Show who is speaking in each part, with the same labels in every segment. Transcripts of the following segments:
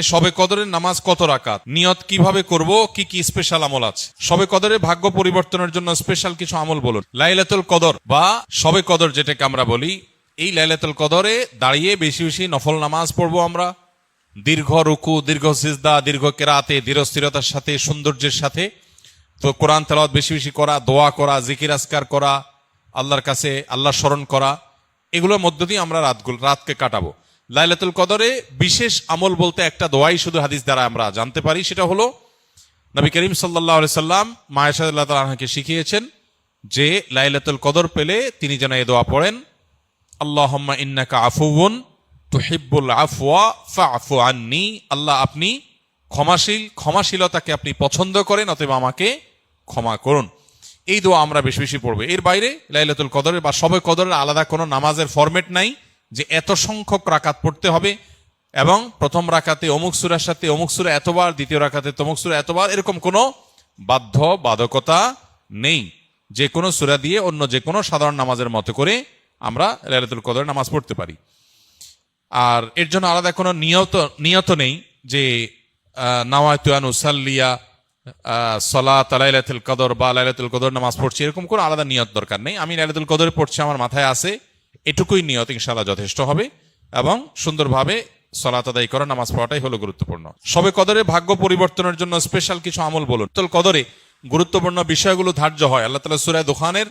Speaker 1: শবে কদরের নামাজ কত রাকাত, নিয়ত কিভাবে করব, কি কি স্পেশাল আমল আছে? শবে কদরের ভাগ্য পরিবর্তনের জন্য স্পেশাল কিছু আমল বলুন। লাইলাতুল কদর বা শবে কদর যেটাকে আমরা বলি, এই লাইলাতুল কদরে দাঁড়িয়ে বেশি বেশি নফল নামাজ পড়বো আমরা। দীর্ঘ রুকু, দীর্ঘ সিজদা, দীর্ঘ কেরাতে, ধীরস্থিরতার সাথে, সৌন্দর্যের সাথে। তো কোরআন তেলাওয়াত বেশি বেশি করা, দোয়া করা, জিকির আজকার করা, আল্লাহর কাছে আল্লাহ স্মরণ করা, এগুলোর মধ্য দিয়ে আমরা রাতকে কাটাবো। লাইলাতুল কদরে বিশেষ আমল বলতে একটা দোয়াই শুধু হাদিস দ্বারা আমরা জানতে পারি, সেটা হলো নবী করিম সাল্লাল্লাহু আলাইহি সাল্লাম মা আয়েশা রাদিয়াল্লাহু তাআলা আনহাকে শিখিয়েছেন যে লাইলাতুল কদর পেলে তিনি যেন এই দোয়া পড়েন, আল্লাহুম্মা ইন্নাকা আফুউন তুহিব্বুল আফওয়া ফা'ফু আন্নি। আল্লাহ, আপনি ক্ষমাশীল, ক্ষমাশীলতাকে আপনি পছন্দ করেন, অতএব আমাকে ক্ষমা করুন। এই দোয়া আমরা বেশি বেশি পড়বো। এর বাইরে লাইলাতুল কদরের বা শবে কদরের আলাদা কোনো নামাজের ফরম্যাট নাই যে এত সংখ্যক রাকাত পড়তে হবে এবং প্রথম রাকাতে অমুক সূরার সাথে অমুক সূরা এতবার, দ্বিতীয় রাকাতে তমুক সূরা এতবার, এরকম কোনো বাধ্যবাধকতা নেই। যে কোনো সূরা দিয়ে অন্য যে কোনো সাধারণ নামাজের মতো করে আমরা লাইলাতুল কদরের নামাজ পড়তে পারি। আর এর জন্য আলাদা কোনো নিয়ত নেই যে নাওয়াইতু আন উসাল্লিয়া সালাত লাইলাতুল কদর বা লাইলাতুল কদর নামাজ পড়ছি, এরকম কোনো আলাদা নিয়ত দরকার নেই। আমি লাইলাতুল কদরে পড়ছি, আমার মাথায় আছে, এটুকুই নিয়ত ইনশাআল্লাহ যথেষ্ট হবে এবং সুন্দরভাবে সালাত আদায় করা, নামাজ পড়াটাই হলো গুরুত্বপূর্ণ। শবে কদরে ভাগ্য পরিবর্তনের জন্য স্পেশাল কিছু আমল বলুন। লাইলাতুল কদরে গুরুত্বপূর্ণ বিষয়গুলো ধার্য হয়। আল্লাহ তাআলা সূরা দুখানের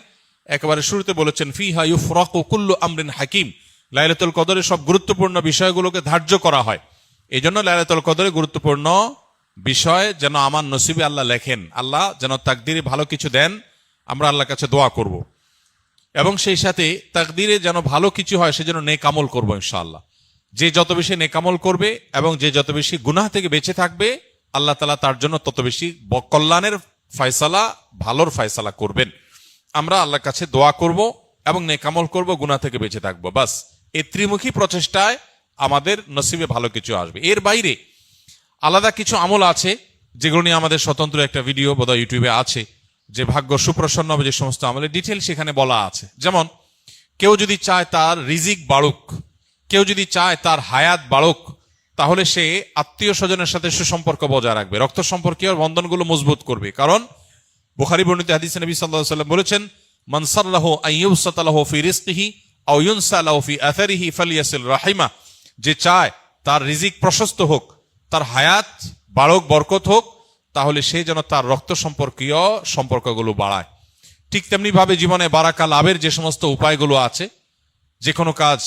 Speaker 1: একেবারে শুরুতে বলেছেন, ফিহা ইউফরাকু কুল্লু আমরিন হাকিম। লাইলাতুল কদরে সব গুরুত্বপূর্ণ বিষয়গুলোকে ধার্য করা হয়। এই জন্য লাইলাতুল কদরে গুরুত্বপূর্ণ বিষয় যেন আমার নসিবে আল্লাহ লেখেন, আল্লাহ যেন তাকদিরে ভালো কিছু দেন, আমরা আল্লাহর কাছে দোয়া করব এবং সেই সাথে তাকদিরে যেন ভালো কিছু হয় সেজন্য নেক আমল করবো ইনশাআল্লাহ। যে যত বেশি নেক আমল করবে এবং যে যত বেশি গুনাহ থেকে বেঁচে থাকবে, আল্লাহ তাআলা তার জন্য তত বেশি কল্যাণের ফয়সালা, ভালোর ফয়সালা করবেন। আমরা আল্লাহর কাছে দোয়া করব এবং নেক আমল করব, গুনাহ থেকে বেঁচে থাকবো। বাস এই ত্রিমুখী প্রচেষ্টায় আমাদের নসিবে ভালো কিছু আসবে। এর বাইরে আলাদা কিছু আমল আছে যেগুলো নিয়ে আমাদের স্বতন্ত্র একটা ভিডিও বোধহয় ইউটিউবে আছে, যে ভাগ্য সুপ্রসন্ন হবে যে সমস্ত আমলের ডিটেল সেখানে বলা আছে। যেমন কেউ যদি চায় তার রিজিক বাড়ুক, কেউ যদি চায় তার হায়াত বাড়ুক, তাহলে সে আত্মীয় স্বজনের সাথে সুসম্পর্ক বজায় রাখবে, রক্ত সম্পর্কীয় বন্ধনগুলো মজবুত করবে। কারণ বুখারী বর্ণিত হাদিসে নবী সাল্লাল্লাহু আলাইহি ওয়াসাল্লাম বলেছেন, মান সাল্লাহু আইয়ুবসাতা লাহু ফি রিজকিহি আও ইউনসা লাহু ফি আথারিহি ফালিয়াসিল রাহিমা। যে চায় তার রিজিক প্রশস্ত হোক, তার হায়াত বাড়ুক, বরকত হোক, তাহলে সে যেন তার রক্ত সম্পর্কীয় সম্পর্কগুলো বাড়ায়। ঠিক তেমনি ভাবে জীবনে বারাকা লাভের যে সমস্ত উপায়গুলো আছে, যে কোনো কাজ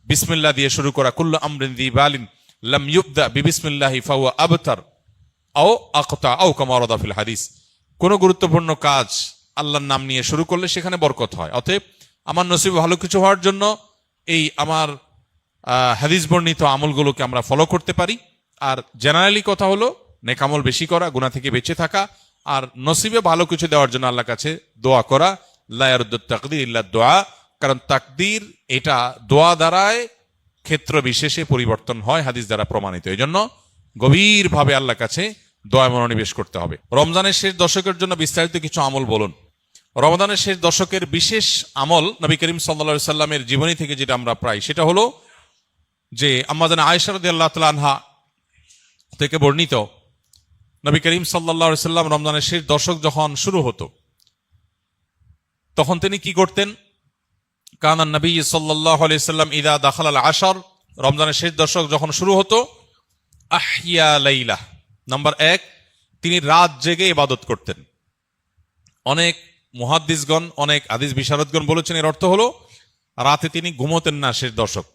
Speaker 1: বিসমিল্লাহ দিয়ে শুরু করা, কুল্লু আমরিন যি বালিন লাম ইউবদা বিবিসমিল্লাহি ফাহুয়া আবতার আও আকতা আও কামা ওয়ারাদা ফিল হাদিস। কোনো গুরুত্বপূর্ণ কাজ আল্লাহর নাম নিয়ে শুরু করলে সেখানে বরকত হয়। অতএব আমার নসিবে ভালো কিছু হওয়ার জন্য এই আমার হাদিস বর্ণিত আমলগুলোকে আমরা ফলো করতে পারি। আর জেনারেলি কথা হলো নেক আমল বেশি করা, গুনাহ থেকে বেঁচে থাকা, আর নসিবে ভালো কিছু দেওয়ার জন্য আল্লাহর কাছে দোয়া করা। লা ইয়ারুদ্দুত তাকদীর ইল্লা দুআ। কারণ তাকদীর এটা দোয়া দ্বারায় ক্ষেত্র বিশেষে পরিবর্তন হয়, হাদিস দ্বারা প্রমাণিত। এই জন্য গভীরভাবে আল্লাহর কাছে দোয়া মনোনিবেশ করতে হবে। রমজানের শেষ দশকের জন্য বিস্তারিত কিছু আমল বলুন। রমজানের শেষ দশকের বিশেষ আমল নবী করিম সাল্লাল্লাহু আলাইহি সাল্লামের জীবনী থেকে যেটা আমরা পাই, সেটা হলো যে আম্মা জান আয়েশা রাদিয়াল্লাহু তাআলা আনহা থেকে বর্ণিত, নবী করিম সাল্লাল্লাহু আলাইহি সাল্লাম রমজানের শেষ দশক যখন শুরু হতো তখন তিনি কি করতেন? কানান নবী সাল্লাল্লাহু আলাইহি সাল্লাম ইদা দাখালাল আশর, রমজানের শেষ দশক যখন শুরু হতো, আহইয়া লাইলা, নাম্বার 1, তিনি রাত জেগে ইবাদত করতেন। অনেক মুহাদ্দিসগণ, অনেক হাদিস বিশারদগণ বলেছেন এর অর্থ হলো রাতে তিনি ঘুমোতেন না শেষ দশক।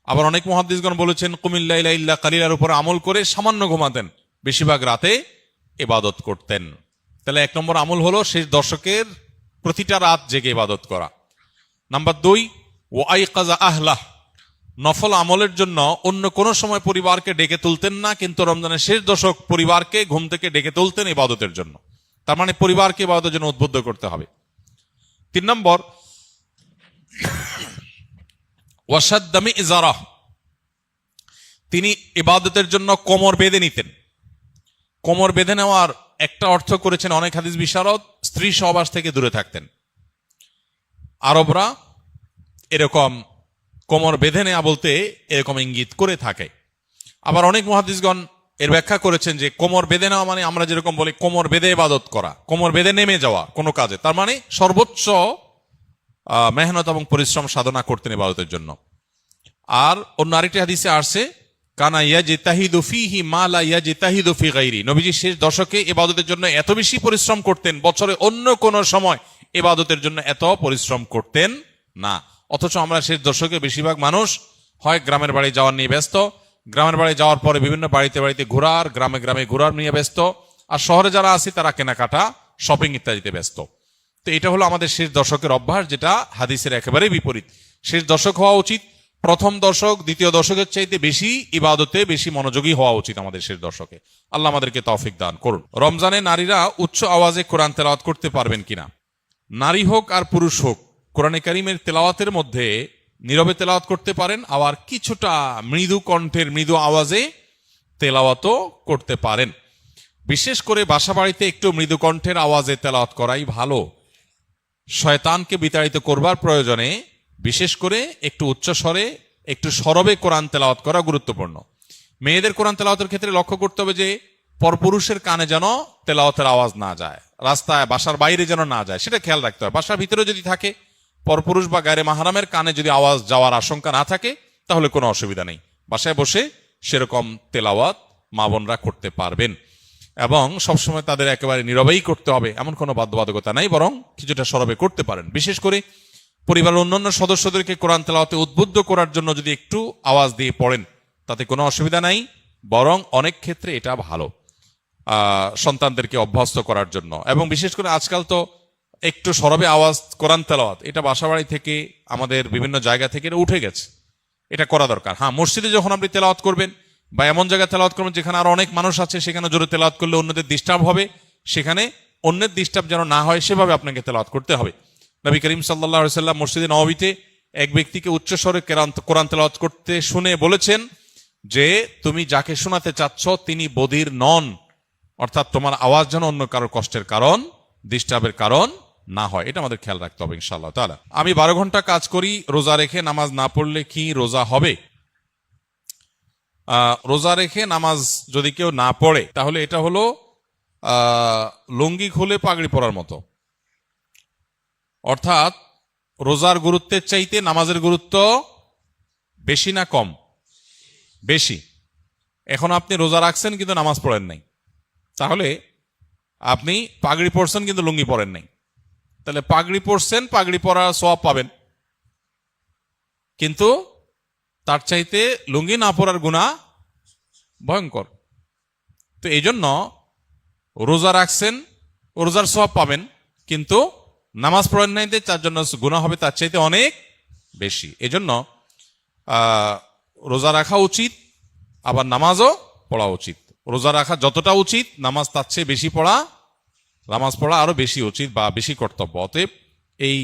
Speaker 1: আবার অনেক মুহাদ্দিসগণ বলেছেন কুমিল লাইলা ইল্লা কালিলার উপর আমল করে সামান্য ঘুমাতেন, বেশিরভাগ রাতে ইবাদত করতেন। তাহলে 1 নম্বর আমল হলো শেষ দশকের প্রতিটা রাত জেগে ইবাদত করা। নাম্বার 2, ওয়াইকাযা আহলাহ, নফল আমলের জন্য অন্য কোন সময় পরিবারকে ডেকে তুলতেন না, কিন্তু রমজানের শেষ দশক পরিবারকে ঘুম থেকে ডেকে তুলতেন ইবাদতের জন্য। তার মানে পরিবারকে ইবাদতের জন্য উদ্বুদ্ধ করতে হবে। 3 নম্বর, ওয়াশাদ্দা মিযজারাহ, তিনি ইবাদতের জন্য কোমর বেঁধে নিতেন। কোমর বেঁধে নেওয়ার একটা অর্থ করেছেন অনেক হাদিস বিশারদ, স্ত্রী সহবাস থেকে দূরে থাকতেন। আরবরা এরকম কোমর বেঁধে নেওয়া বলতে এরকম ইঙ্গিত করে থাকে। আবার অনেক মুহাদ্দিসগণ এর ব্যাখ্যা করেছেন যে কোমর বেঁধে নেওয়া মানে আমরা যেরকম বলি কোমর বেঁধে ইবাদত করা, কোমর বেঁধে নেমে যাওয়া কোনো কাজে, তার মানে সর্বোচ্চ মেহনত এবং পরিশ্রম সাধনা করতেন ইবাদতের জন্য। আর অন্য আরেকটি হাদিসে আসছে কানা ইয়াজতাহিদু ফীহি মা লা ইয়াজতাহিদু ফি গায়রি, নবীজি শেষ দশকে ইবাদতের জন্য এত বেশি পরিশ্রম করতেন, বছরে অন্য কোন সময় ইবাদতের জন্য এত পরিশ্রম করতেন না। অথচ আমরা শেষ দশকে বেশিরভাগ মানুষ হয় গ্রামের বাড়ি যাওয়ার নিয়ে ব্যস্ত, গ্রামের বাড়ি যাওয়ার পরে বিভিন্ন বাড়িতে বাড়িতে ঘোরার, গ্রামে গ্রামে ঘোরার নিয়ে ব্যস্ত, আর শহরে যারা আছে তারা কেনাকাটা, শপিং ইত্যাদিতে ব্যস্ত। তো এটা হলো আমাদের শেষ দশকের অভ্যাস, যেটা হাদিসের একেবারে বিপরীত। শেষ দশক হওয়া উচিত প্রথম দশক দ্বিতীয় দশকের চাইতে বেশি ইবাদতে বেশি মনোযোগী হওয়া উচিত আমাদের শেষ দশকে। আল্লাহ আমাদেরকে তৌফিক দান করুন। রমজানে নারীরা উচ্চ আওয়াজে কোরআন তেলাওয়াত করতে পারবেন কিনা? নারী হোক আর পুরুষ হোক কোরআনে কারিমের তেলাওয়াতের মধ্যে নীরবে তেলাওয়াত করতে পারেন, আবার কিছুটা মৃদু কণ্ঠের মৃদু আওয়াজে তেলাওয়াতও করতে পারেন। বিশেষ করে বাসা বাড়িতে একটু মৃদু কণ্ঠের আওয়াজে তেলাওয়াত করাই ভালো। শয়তানকে বিতাড়িত করবার প্রয়োজনে বিশেষ করে একটু উচ্চ স্বরে একটু সরবে কোরআন তেলাওয়াত করা গুরুত্বপূর্ণ। মেয়েদের কোরআন তেলাওয়াতের ক্ষেত্রে লক্ষ্য করতে হবে যে পরপুরুষের কানে যেন তেলাওয়াতের আওয়াজ না যায়, রাস্তায় বাসার বাইরে যেন না যায়, সেটা খেয়াল রাখতে হবে। বাসার ভিতরে যদি থাকে, পরপুরুষ বা গায়রে মাহরামের কানে যদি আওয়াজ যাওয়ার আশঙ্কা না থাকে তাহলে কোনো অসুবিধা নেই, বাসায় বসে সেরকম তেলাওয়াত মা বোনরা করতে পারবেন। এবং সবসময় তাদের একেবারে নীরবেই করতে হবে এমন কোনো বাধ্যবাধকতা নাই, বরং কিছুটা সরবে করতে পারেন। বিশেষ করে পরিবারের অন্যান্য সদস্যদেরকে কোরআন তেলাওয়াতে উদ্বুদ্ধ করার জন্য যদি একটু আওয়াজ দিয়ে পড়েন তাতে কোনো অসুবিধা নাই, বরং অনেক ক্ষেত্রে এটা ভালো সন্তানদেরকে অভ্যস্ত করার জন্য। এবং বিশেষ করে আজকাল তো একটু সরবে আওয়াজ কোরআন তেলাওয়াত এটা বাসাবাড়ি থেকে আমাদের বিভিন্ন জায়গা থেকে এটা উঠে গেছে, এটা করা দরকার। হ্যাঁ, মসজিদে যখন আপনি তেলাওয়াত করবেন বা এমন জায়গায় তেলাওয়াত করবেন যেখানে আরো অনেক মানুষ আছে, সেখানে জোরে তেলাওয়াত করলে অন্যদের ডিস্টার্ব হবে, সেখানে অন্যের ডিস্টার্ব যেন না হয় সেভাবে আপনাকে তেলাওয়াত করতে হবে। নবী করিম সাল্লাল্লাহু আলাইহি ওয়াসাল্লাম মসজিদে নববীতে এক ব্যক্তিকে উচ্চস্বরে কোরআন তেলাওয়াত করতে শুনে বলেছেন যে তুমি যাকে শোনাতে চাচ্ছ তিনি বধির নন, অর্থাৎ তোমার আওয়াজ যেন অন্য কারোর কষ্টের কারণ, ডিস্টার্বের কারণ না হয়, এটা আমাদের খেয়াল রাখতে হবে ইনশাআল্লাহ তাআলা। আমি 12 ঘন্টা কাজ করি, রোজা রেখে নামাজ না পড়লে কি রোজা হবে? রোজা রেখে নামাজ যদি কেউ না পড়ে তাহলে এটা হলো লুঙ্গি খুলে পাগড়ি পরার মতো, অর্থাৎ রোজার গুরুত্বের চাইতে নামাজের গুরুত্ব বেশি না কম? বেশি। এখন আপনি রোজা রাখছেন কিন্তু নামাজ পড়েন নাই, তাহলে আপনি পাগড়ি পরছেন কিন্তু লুঙ্গি পরেন নাই, তাহলে পাগড়ি পরছেন, পাগড়ি পরার সওয়াব পাবেন, কিন্তু তার চাইতে লুঙ্গি না পরার গুনাহ ভয়ঙ্কর। তো এই জন্য রোজা রাখছেন, রোজার সওয়াব পাবেন, কিন্তু নামাজ পড়েন নাই, তার জন্য গুনাহ হবে তার চাইতে অনেক বেশি। এজন্য রোজা রাখা উচিত, আবার নামাজও পড়া উচিত। রোজা রাখা যতটা উচিত নামাজ তার চেয়ে বেশি পড়া, নামাজ পড়া আরো বেশি উচিত বা বেশি কর্তব্য। অতএব এই